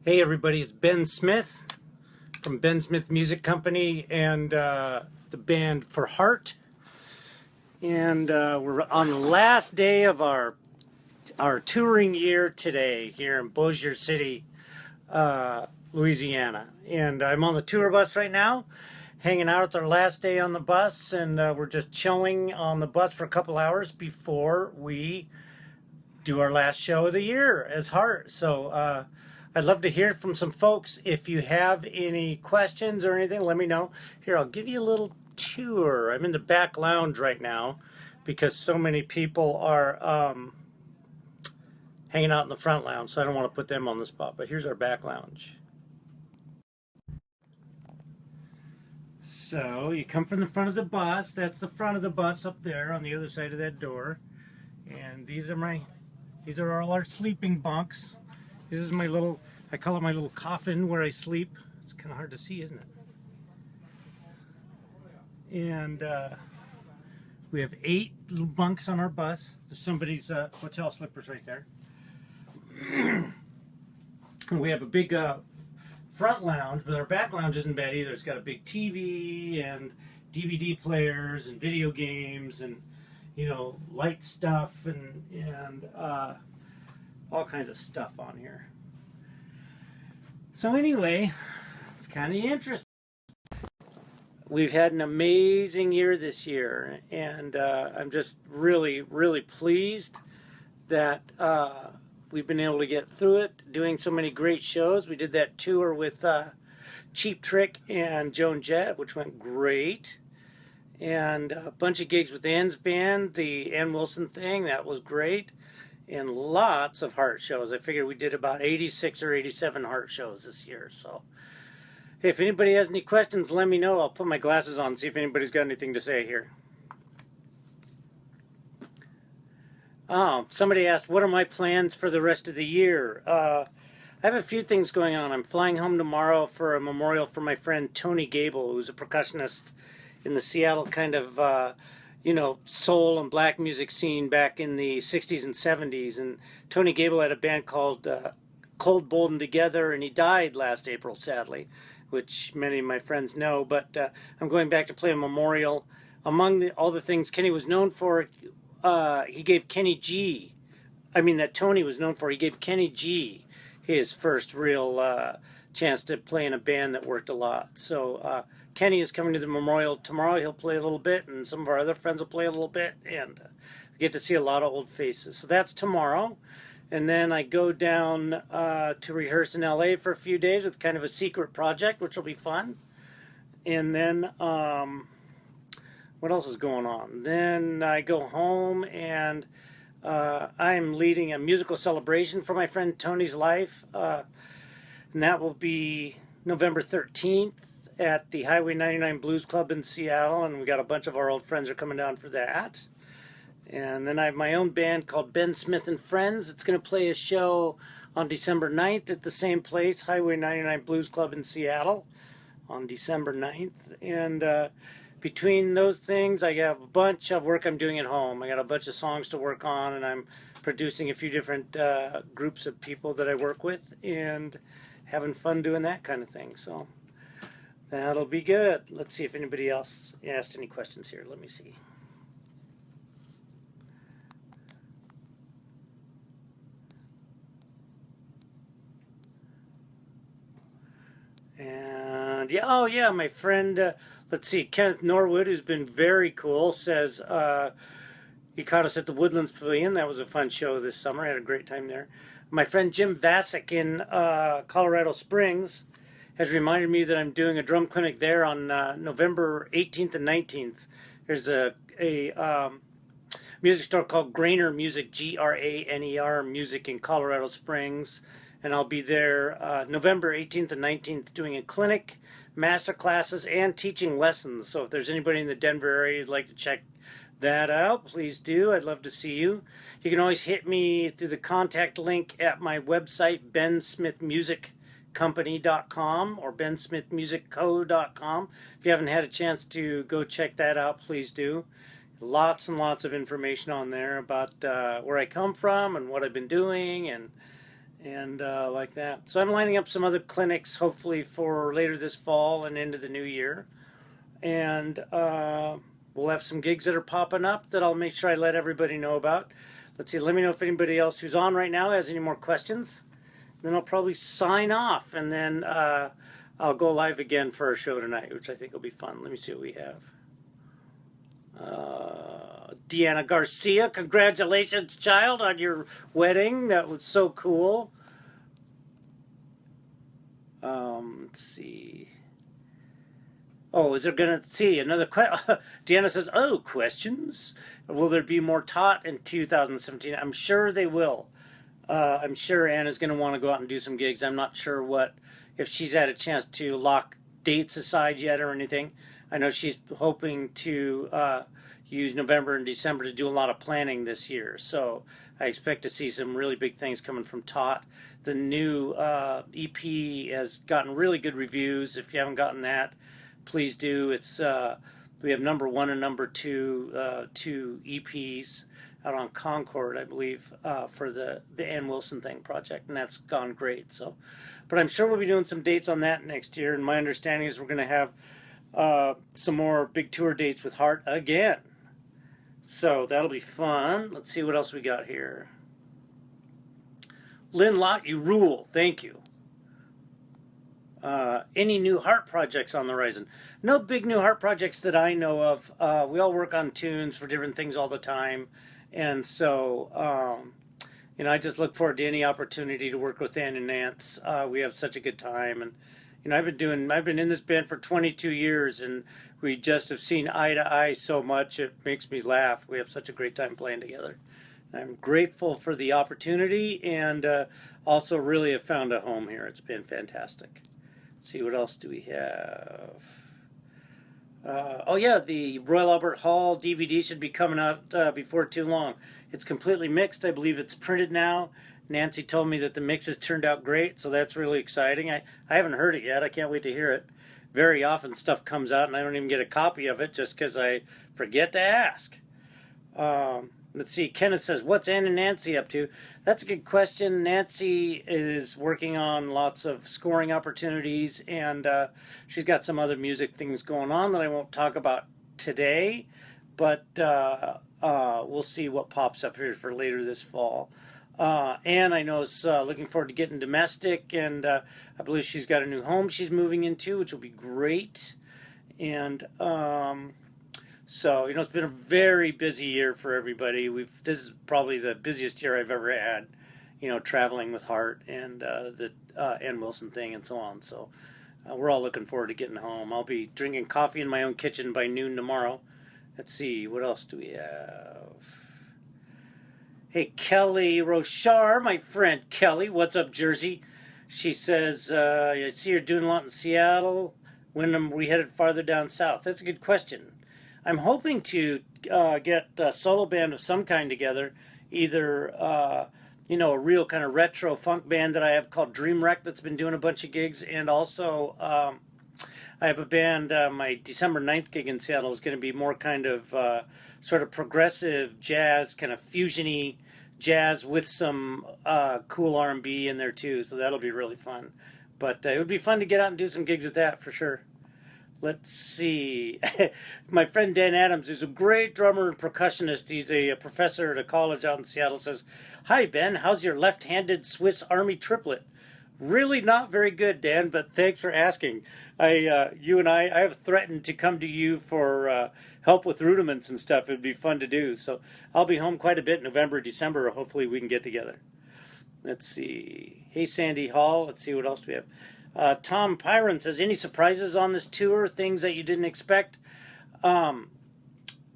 Hey everybody, it's Ben Smith from Ben Smith Music Company and the band For Heart. And we're on the last day of our touring year today here in Bossier City, Louisiana. And I'm on the tour bus right now, hanging out. It's our last day on the bus, and we're just chilling on the bus for a couple hours before we do our last show of the year as Heart. So I'd love to hear from some folks. If you have any questions or anything, let me know. Here, I'll give you a little tour. I'm in the back lounge right now because so many people are hanging out in the front lounge, so I don't want to put them on the spot. But here's our back lounge. So you come from the front of the bus. That's the front of the bus up there on the other side of that door. And these are all our sleeping bunks. This is my little, I call it my little coffin where I sleep. It's kind of hard to see, isn't it? And we have 8 little bunks on our bus. There's somebody's hotel slippers right there. And we have a big front lounge, but our back lounge isn't bad either. It's got a big TV and DVD players and video games and, you know, light stuff and all kinds of stuff on here. So anyway, it's kind of interesting. We've had an amazing year this year, and I'm just really, really pleased that we've been able to get through it, doing so many great shows. We did that tour with Cheap Trick and Joan Jett, which went great. And a bunch of gigs with Ann's band, the Ann Wilson thing, that was great. And lots of Heart shows. I figured we did about 86 or 87 Heart shows this year. So if anybody has any questions, let me know. I'll put my glasses on and see if anybody's got anything to say here. Somebody asked, what are my plans for the rest of the year? I have a few things going on. I'm flying home tomorrow for a memorial for my friend Tony Gable, who's a percussionist in the Seattle kind of, you know, soul and black music scene back in the 60s and 70s. And Tony Gable had a band called Cold, Bold, and Together, and he died last April, sadly, which many of my friends know. But I'm going back to play a memorial. Among all the things Kenny was known for, he gave that Tony was known for, he gave Kenny G his first real chance to play in a band that worked a lot. So Kenny is coming to the memorial tomorrow. He'll play a little bit, and some of our other friends will play a little bit, and we get to see a lot of old faces. So that's tomorrow. And then I go down to rehearse in LA for a few days with kind of a secret project, which will be fun. And then what else is going on? Then I go home, and I'm leading a musical celebration for my friend Tony's life. And that will be November 13th at the Highway 99 Blues Club in Seattle, and we got a bunch of our old friends are coming down for that. And then I have my own band called Ben Smith and Friends. It's going to play a show on December 9th at the same place, Highway 99 Blues Club in Seattle, on December 9th. And between those things, I have a bunch of work I'm doing at home. I got a bunch of songs to work on, and I'm producing a few different groups of people that I work with, and having fun doing that kind of thing. So that'll be good. Let's see if anybody else asked any questions here. Let me see. And yeah, oh yeah, my friend, let's see, Kenneth Norwood, who's been very cool, says he caught us at the Woodlands Pavilion. That was a fun show this summer. I had a great time there. My friend Jim Vasick in Colorado Springs has reminded me that I'm doing a drum clinic there on November 18th and 19th. There's a music store called Grainer Music, Graner Music in Colorado Springs. And I'll be there November 18th and 19th doing a clinic, master classes, and teaching lessons. So if there's anybody in the Denver area who'd like to check that out, please do. I'd love to see you. You can always hit me through the contact link at my website, bensmithmusiccompany.com or bensmithmusicco.com. If you haven't had a chance to go check that out, please do. Lots and lots of information on there about where I come from and what I've been doing, and and like that. So I'm lining up some other clinics, hopefully for later this fall and into the new year, and we'll have some gigs that are popping up that I'll make sure I let everybody know about. Let's see. Let me know if anybody else who's on right now has any more questions. Then I'll probably sign off, and then I'll go live again for our show tonight, which I think will be fun. Let me see what we have. Deanna Garcia, congratulations, child, on your wedding. That was so cool. Let's see. Oh, is there going to see another question? Deanna says, oh, questions? Will there be more taught in 2017? I'm sure they will. I'm sure Anna's going to want to go out and do some gigs. I'm not sure if she's had a chance to lock dates aside yet or anything. I know she's hoping to use November and December to do a lot of planning this year. So I expect to see some really big things coming from Tot. The new EP has gotten really good reviews. If you haven't gotten that, please do. It's we have number 1 and number 2 two EPs out on Concord, I believe, for the Ann Wilson Thing project, and that's gone great. So, but I'm sure we'll be doing some dates on that next year. And my understanding is we're going to have some more big tour dates with Heart again. So that'll be fun. Let's see what else we got here. Lynn Lott, you rule. Thank you. Any new Heart projects on the horizon? No big new Heart projects that I know of. We all work on tunes for different things all the time. And so, I just look forward to any opportunity to work with Ann and Nance. We have such a good time. And, I've been in this band for 22 years, and we just have seen eye to eye so much. It makes me laugh. We have such a great time playing together. I'm grateful for the opportunity, and also really have found a home here. It's been fantastic. Let's see, what else do we have? Oh yeah, the Royal Albert Hall DVD should be coming out before too long. It's completely mixed. I believe it's printed now. Nancy told me that the mixes turned out great, so that's really exciting. I haven't heard it yet. I can't wait to hear it. Very often stuff comes out and I don't even get a copy of it just because I forget to ask. Let's see. Kenneth says, what's Ann and Nancy up to? That's a good question. Nancy is working on lots of scoring opportunities, and she's got some other music things going on that I won't talk about today, but we'll see what pops up here for later this fall. Ann, I know, is looking forward to getting domestic, and I believe she's got a new home she's moving into, which will be great. And so, it's been a very busy year for everybody. This is probably the busiest year I've ever had, traveling with Heart and the Ann Wilson Thing and so on. So we're all looking forward to getting home. I'll be drinking coffee in my own kitchen by noon tomorrow. Let's see, what else do we have? Hey, Kelly Rochard, my friend Kelly. What's up, Jersey? She says, I see you're doing a lot in Seattle. When are we headed farther down south? That's a good question. I'm hoping to get a solo band of some kind together, either a real kind of retro funk band that I have called Dream Wreck that's been doing a bunch of gigs, and also I have a band, my December 9th gig in Seattle is going to be more kind of sort of progressive jazz, kind of fusion-y jazz with some cool R&B in there too, so that'll be really fun. But it would be fun to get out and do some gigs with that for sure. Let's see. My friend Dan Adams, who's a great drummer and percussionist, he's a professor at a college out in Seattle, says, hi, Ben, how's your left-handed Swiss Army triplet? Really not very good, Dan, but thanks for asking. I have threatened to come to you for help with rudiments and stuff. It'd be fun to do. So I'll be home quite a bit in November, December. Hopefully we can get together. Let's see. Hey, Sandy Hall. Let's see, what else do we have? Tom Pyron says, any surprises on this tour, things that you didn't expect?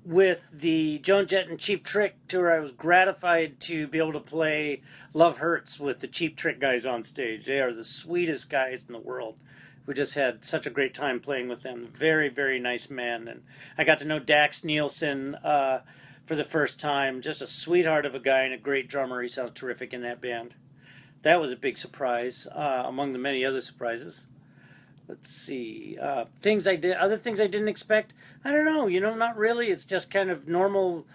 With the Joan Jett and Cheap Trick tour, I was gratified to be able to play Love Hurts with the Cheap Trick guys on stage. They are the sweetest guys in the world. We just had such a great time playing with them. Very, very nice men. And I got to know Dax Nielsen for the first time. Just a sweetheart of a guy and a great drummer. He sounds terrific in that band. That was a big surprise among the many other surprises. Let's see. Other things I didn't expect. I don't know. Not really. It's just kind of normal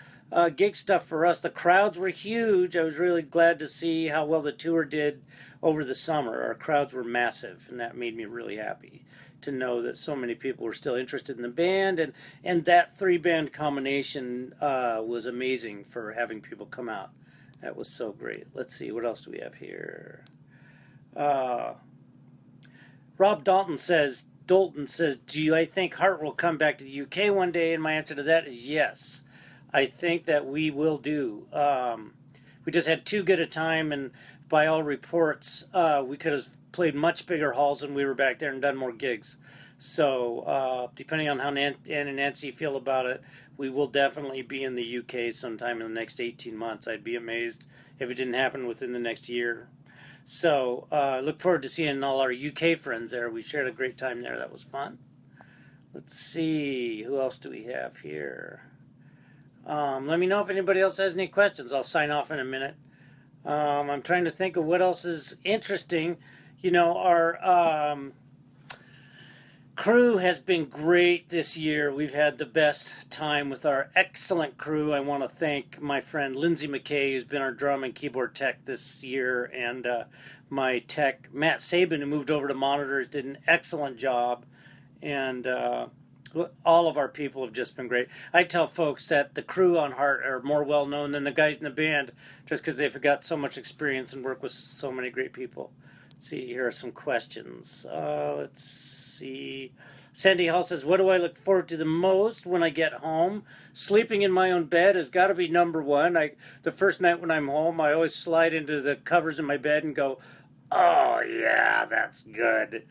gig stuff for us. The crowds were huge. I was really glad to see how well the tour did over the summer. Our crowds were massive, and that made me really happy to know that so many people were still interested in the band, and that three band combination was amazing for having people come out. That was so great. Let's see, what else do we have here? Rob Dalton says, do I think Hart will come back to the UK one day? And my answer to that is yes. I think that we will do. We just had too good a time, and by all reports, we could have played much bigger halls when we were back there and done more gigs. So, depending on how Ann and Nancy feel about it, we will definitely be in the UK sometime in the next 18 months. I'd be amazed if it didn't happen within the next year. So, look forward to seeing all our UK friends there. We shared a great time there. That was fun. Let's see, who else do we have here? Let me know if anybody else has any questions. I'll sign off in a minute. I'm trying to think of what else is interesting. You know, our crew has been great this year. We've had the best time with our excellent crew. I want to thank my friend Lindsay McKay, who's been our drum and keyboard tech this year, and my tech, Matt Sabin, who moved over to monitors, did an excellent job. And all of our people have just been great. I tell folks that the crew on Heart are more well known than the guys in the band, just because they've got so much experience and work with so many great people. Let's see, here are some questions. Let's see. Sandy Hall says, what do I look forward to the most when I get home? Sleeping in my own bed has got to be number one. The first night when I'm home, I always slide into the covers in my bed and go, oh yeah, that's good.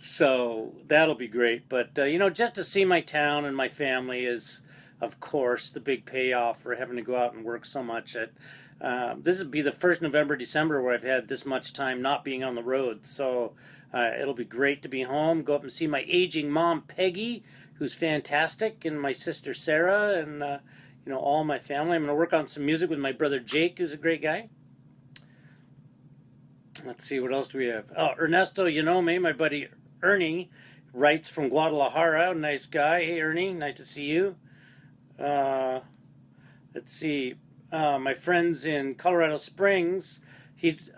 So that'll be great. But, you know, just to see my town and my family is, of course, the big payoff for having to go out and work so much. This will be the first November, December where I've had this much time not being on the road. So it'll be great to be home, go up and see my aging mom, Peggy, who's fantastic, and my sister, Sarah, and, you know, all my family. I'm going to work on some music with my brother, Jake, who's a great guy. Let's see, what else do we have? Oh, Ernesto, you know me, my buddy Ernie writes from Guadalajara. Nice guy. Hey, Ernie, nice to see you. Let's see. My friends in Colorado Springs, he's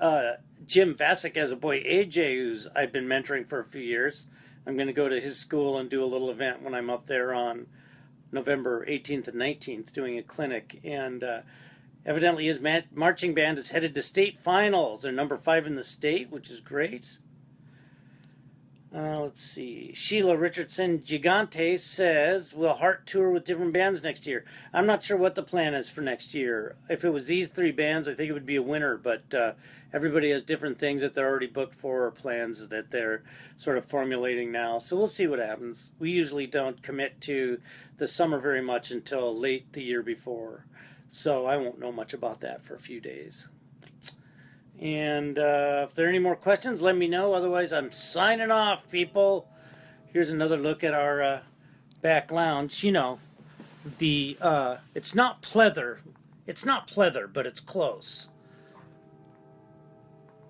Jim Vasic has a boy, AJ, who's I've been mentoring for a few years. I'm going to go to his school and do a little event when I'm up there on November 18th and 19th doing a clinic. And evidently his marching band is headed to state finals. They're number 5 in the state, which is great. Let's see. Sheila Richardson Gigante says, will Heart tour with different bands next year? I'm not sure what the plan is for next year. If it was these 3 bands, I think it would be a winner, but everybody has different things that they're already booked for or plans that they're sort of formulating now. So we'll see what happens. We usually don't commit to the summer very much until late the year before. So I won't know much about that for a few days. And if there are any more questions, let me know. Otherwise, I'm signing off, people. Here's another look at our back lounge. You know, it's not pleather. It's not pleather, but it's close.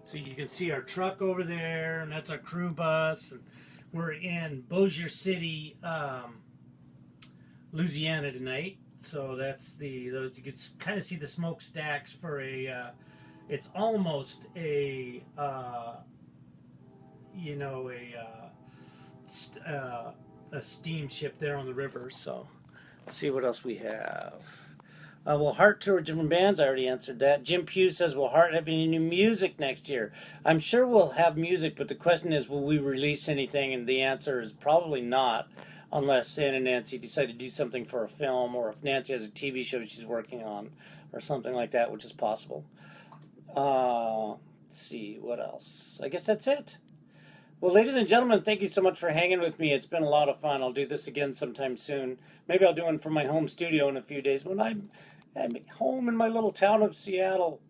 So you can see our truck over there, and that's our crew bus. And we're in Bossier City, Louisiana tonight. So that's you can kind of see the smokestacks for a. It's almost a steamship there on the river. So let's see what else we have. Will Heart tour different bands? I already answered that. Jim Pugh says, will Heart have any new music next year? I'm sure we'll have music, but the question is, will we release anything? And the answer is probably not, unless Ann and Nancy decide to do something for a film, or if Nancy has a TV show she's working on, or something like that, which is possible. Let's see, what else? I guess that's it. Well, ladies and gentlemen, thank you so much for hanging with me. It's been a lot of fun. I'll do this again sometime soon. Maybe I'll do one from my home studio in a few days when I'm home in my little town of Seattle.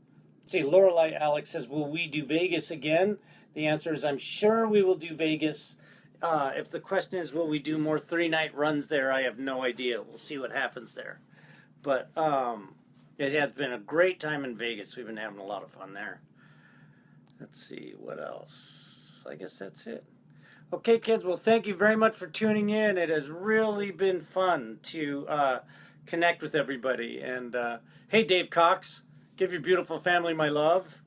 Let's see, Lorelei Alex says, will we do Vegas again? The answer is I'm sure we will do Vegas. If the question is, will we do more 3-night runs there, I have no idea. We'll see what happens there. But it has been a great time in Vegas. We've been having a lot of fun there. Let's see, what else? I guess that's it. Okay, kids, well, thank you very much for tuning in. It has really been fun to connect with everybody. And hey, Dave Cox, give your beautiful family my love.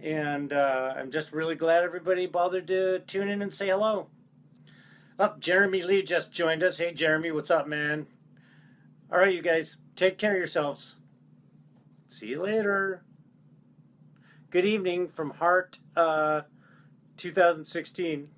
And I'm just really glad everybody bothered to tune in and say hello. Up, Jeremy Lee just joined us. Hey, Jeremy, what's up, man? All right, you guys, take care of yourselves. See you later. Good evening from Heart 2016.